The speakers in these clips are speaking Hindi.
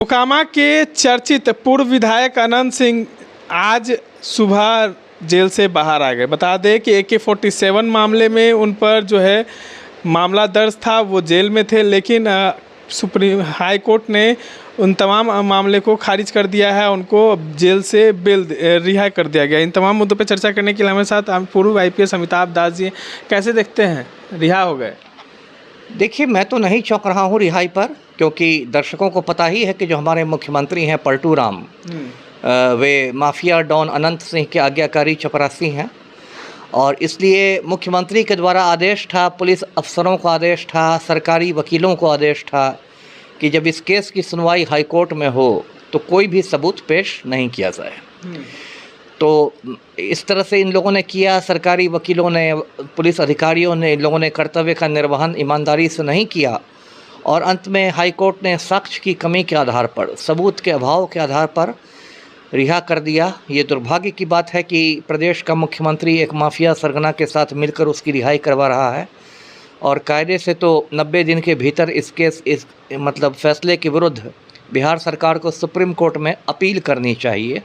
मोकामा के चर्चित पूर्व विधायक अनंत सिंह आज सुबह जेल से बाहर आ गए। बता दें कि AK-47 मामले में उन पर जो है मामला दर्ज था, वो जेल में थे, लेकिन सुप्रीम हाई कोर्ट ने उन तमाम मामले को खारिज कर दिया है। उनको जेल से बेल रिहा कर दिया गया। इन तमाम मुद्दों पर चर्चा करने के लिए हमारे साथ पूर्व IPS अमिताभ दास जी। कैसे देखते हैं, रिहा हो गए? देखिए, मैं तो नहीं चौंक रहा हूँ रिहाई पर, क्योंकि दर्शकों को पता ही है कि जो हमारे मुख्यमंत्री हैं पलटू राम, वे माफिया डॉन अनंत सिंह के आज्ञाकारी चपरासी हैं। और इसलिए मुख्यमंत्री के द्वारा आदेश था, पुलिस अफसरों को आदेश था, सरकारी वकीलों को आदेश था कि जब इस केस की सुनवाई हाई कोर्ट में हो तो कोई भी सबूत पेश नहीं किया जाए। तो इस तरह से इन लोगों ने किया, सरकारी वकीलों ने, पुलिस अधिकारियों ने, इन लोगों ने कर्तव्य का निर्वहन ईमानदारी से नहीं किया। और अंत में हाई कोर्ट ने साक्ष्य की कमी के आधार पर, सबूत के अभाव के आधार पर रिहा कर दिया। ये दुर्भाग्य की बात है कि प्रदेश का मुख्यमंत्री एक माफिया सरगना के साथ मिलकर उसकी रिहाई करवा रहा है। और कायदे से तो 90 दिन के भीतर इस फैसले के विरुद्ध बिहार सरकार को सुप्रीम कोर्ट में अपील करनी चाहिए,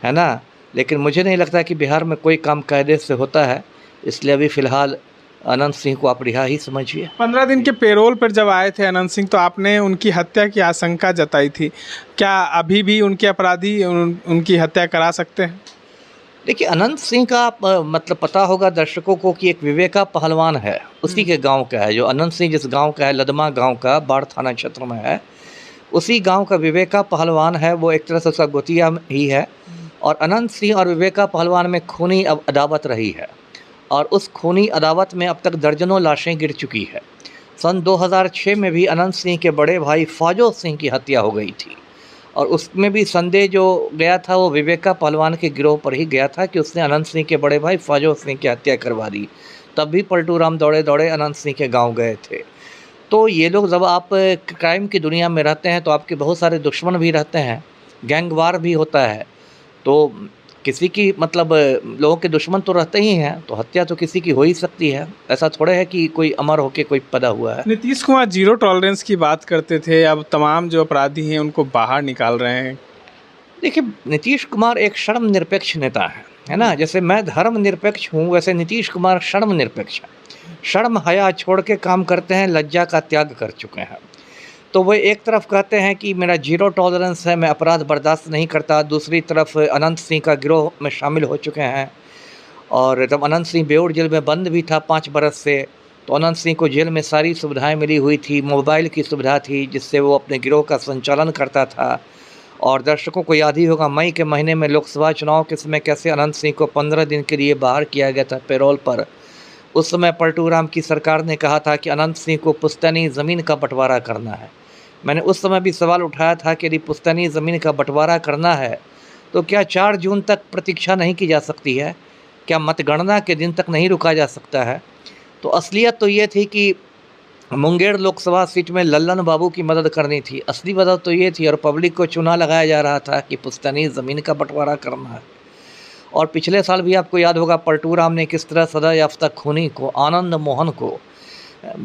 है ना। लेकिन मुझे नहीं लगता कि बिहार में कोई काम कायदे से होता है, इसलिए अभी फ़िलहाल अनंत सिंह को आप रिहा ही समझिए। 15 दिन के पेरोल पर जब आए थे अनंत सिंह, तो आपने उनकी हत्या की आशंका जताई थी। क्या अभी भी उनके अपराधी उनकी हत्या करा सकते हैं? देखिए, अनंत सिंह का पता होगा दर्शकों को कि एक विवेका पहलवान है, उसी के गांव का है। जो अनंत सिंह जिस गांव का है, लदमा गांव का, बाढ़ थाना क्षेत्र में है, उसी गांव का विवेका पहलवान है। वो एक तरह से उसका गोतिया ही है। और अनंत सिंह और विवेका पहलवान में खूनी अदावत रही है, और उस खूनी अदावत में अब तक दर्जनों लाशें गिर चुकी है। सन 2006 में भी अनंत सिंह के बड़े भाई फाजो सिंह की हत्या हो गई थी, और उसमें भी संदेह जो गया था वो विवेका पहलवान के गिरोह पर ही गया था कि उसने अनंत सिंह के बड़े भाई फाजो सिंह की हत्या करवा दी। तब भी पलटू राम दौड़े दौड़े अनंत सिंह के गाँव गए थे। तो ये लोग, जब आप क्राइम की दुनिया में रहते हैं तो आपके बहुत सारे दुश्मन भी रहते हैं, गैंगवार भी होता है। तो किसी की लोगों के दुश्मन तो रहते ही हैं, तो हत्या तो किसी की हो ही सकती है। ऐसा थोड़ा है कि कोई अमर होके कोई पैदा हुआ है। नीतीश कुमार जीरो टॉलरेंस की बात करते थे, अब तमाम जो अपराधी हैं उनको बाहर निकाल रहे हैं। देखिए, नीतीश कुमार एक धर्मनिरपेक्ष नेता है ना। जैसे मैं धर्मनिरपेक्ष हूँ, वैसे नीतीश कुमार धर्मनिरपेक्ष है। शर्म हया छोड़ के काम करते हैं, लज्जा का त्याग कर चुके हैं। तो वो एक तरफ कहते हैं कि मेरा जीरो टॉलरेंस है, मैं अपराध बर्दाश्त नहीं करता। दूसरी तरफ अनंत सिंह का गिरोह में शामिल हो चुके हैं। और जब अनंत सिंह बेऊर जेल में बंद भी था 5 बरस से, तो अनंत सिंह को जेल में सारी सुविधाएं मिली हुई थी। मोबाइल की सुविधा थी, जिससे वो अपने गिरोह का संचालन करता था। और दर्शकों को याद ही होगा, मई के महीने में लोकसभा चुनाव के समय कैसे अनंत सिंह को 15 दिन के लिए बाहर किया गया था पेरोल पर। उस समय पलटू राम की सरकार ने कहा था कि अनंत सिंह को पुश्तैनी ज़मीन का बंटवारा करना है। मैंने उस समय भी सवाल उठाया था कि यदि पुश्तैनी ज़मीन का बंटवारा करना है तो क्या 4 जून तक प्रतीक्षा नहीं की जा सकती है? क्या मतगणना के दिन तक नहीं रुका जा सकता है? तो असलियत तो ये थी कि मुंगेर लोकसभा सीट में लल्लन बाबू की मदद करनी थी। असली वजह तो ये थी, और पब्लिक को चुना लगाया जा रहा था कि पुश्तैनी ज़मीन का बंटवारा करना है। और पिछले साल भी आपको याद होगा पलटू राम ने किस तरह सजा याफ्ता खूनी को, आनंद मोहन को,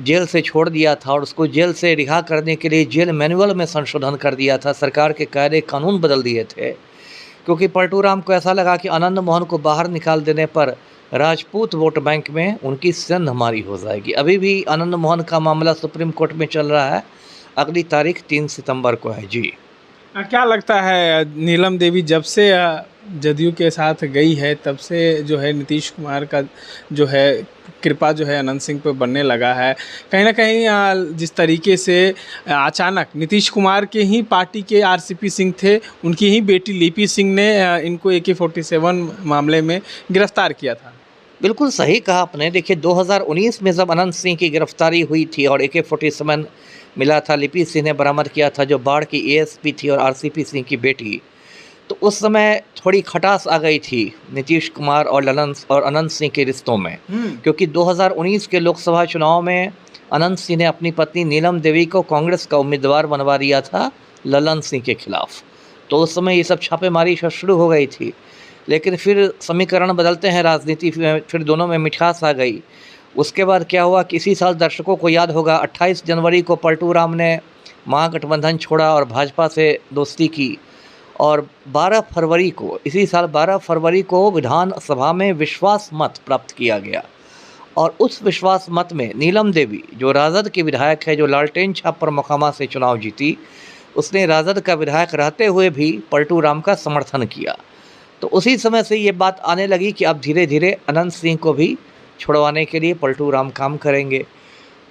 जेल से छोड़ दिया था। और उसको जेल से रिहा करने के लिए जेल मैनुअल में संशोधन कर दिया था, सरकार के कायदे कानून बदल दिए थे। क्योंकि पलटू राम को ऐसा लगा कि आनंद मोहन को बाहर निकाल देने पर राजपूत वोट बैंक में उनकी सेंधमारी हो जाएगी। अभी भी आनंद मोहन का मामला सुप्रीम कोर्ट में चल रहा है। अगली तारीख 3 सितंबर को है। जी, क्या लगता है, नीलम देवी जब से जदयू के साथ गई है तब से जो है नीतीश कुमार का जो है कृपा जो है अनंत सिंह पे बनने लगा है? कहीं ना कहीं जिस तरीके से अचानक नीतीश कुमार के ही पार्टी के RCP सिंह थे, उनकी ही बेटी लिपि सिंह ने इनको AK-47 मामले में गिरफ्तार किया था। बिल्कुल सही कहा आपने। देखिए, 2019 में जब अनंत सिंह की गिरफ्तारी हुई थी और AK-47 मिला था, लिपि सिंह ने बरामद किया था, जो बाढ़ की ASP थी और RCP सिंह की बेटी। तो उस समय थोड़ी खटास आ गई थी नीतीश कुमार और अनंत सिंह के रिश्तों में, क्योंकि 2019 के लोकसभा चुनाव में अनंत सिंह ने अपनी पत्नी नीलम देवी को कांग्रेस का उम्मीदवार बनवा दिया था ललन सिंह के खिलाफ। तो उस समय ये सब छापेमारी शुरू हो गई थी। लेकिन फिर समीकरण बदलते हैं राजनीति में, फिर दोनों में मिठास आ गई। उसके बाद क्या हुआ कि इसी साल दर्शकों को याद होगा 28 जनवरी को पलटू राम ने महागठबंधन छोड़ा और भाजपा से दोस्ती की, और 12 फरवरी को, इसी साल 12 फरवरी को विधानसभा में विश्वास मत प्राप्त किया गया। और उस विश्वास मत में नीलम देवी, जो राजद की विधायक है, जो लालटेन छाप पर मोकामा से चुनाव जीती, उसने राजद का विधायक रहते हुए भी पलटू राम का समर्थन किया। तो उसी समय से ये बात आने लगी कि अब धीरे धीरे अनंत सिंह को भी छुड़वाने के लिए पलटू राम काम करेंगे।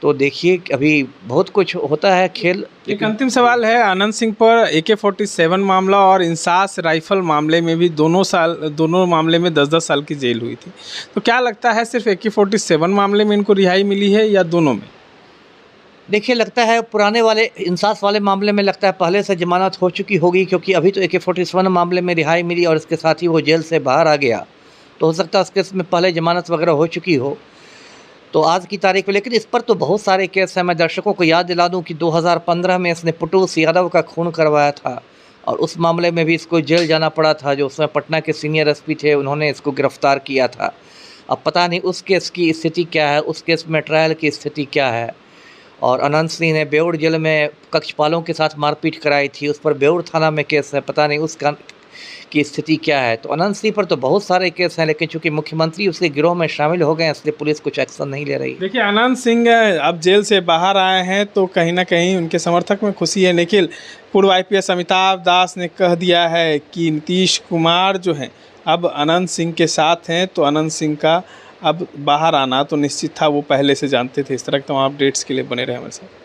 तो देखिए अभी बहुत कुछ होता है खेल। एक अंतिम सवाल है अनंत सिंह पर। AK-47 मामला और इंसास राइफल मामले में भी दोनों मामले में 10-10 साल की जेल हुई थी। तो क्या लगता है सिर्फ AK-47 मामले में इनको रिहाई मिली है या दोनों में? देखिए, लगता है पुराने वाले इंसास वाले मामले में लगता है पहले से जमानत हो चुकी होगी, क्योंकि अभी तो AK-47 मामले में रिहाई मिली और इसके साथ ही वो जेल से बाहर आ गया। तो हो सकता है उसके इसमें पहले जमानत वगैरह हो चुकी हो। तो आज की तारीख में, लेकिन इस पर तो बहुत सारे केस हैं। मैं दर्शकों को याद दिला दूं कि 2015 में इसने पुटूस यादव का खून करवाया था और उस मामले में भी इसको जेल जाना पड़ा था। जो उसमें पटना के सीनियर SP थे, उन्होंने इसको गिरफ्तार किया था। अब पता नहीं उस केस की स्थिति क्या है, उस केस में ट्रायल की स्थिति क्या है। और अनंत सिंह ने बेउर जेल में कक्षपालों के साथ मारपीट कराई थी, उस पर बेउर थाना में केस है, पता नहीं उसका की स्थिति क्या है। तो अनंत सिंह पर तो बहुत सारे केस हैं, लेकिन चूंकि मुख्यमंत्री उसके गिरोह में शामिल हो गए, इसलिए पुलिस कुछ एक्शन नहीं ले रही। देखिए, अनंत सिंह अब जेल से बाहर आए हैं तो कहीं ना कहीं उनके समर्थक में खुशी है, लेकिन पूर्व IPS अमिताभ दास ने कह दिया है कि नीतीश कुमार जो हैं अब अनंत सिंह के साथ हैं, तो अनंत सिंह का अब बाहर आना तो निश्चित था, वो पहले से जानते थे। इस तरह के तमाम अपडेट्स के लिए बने रहे हमारे साथ।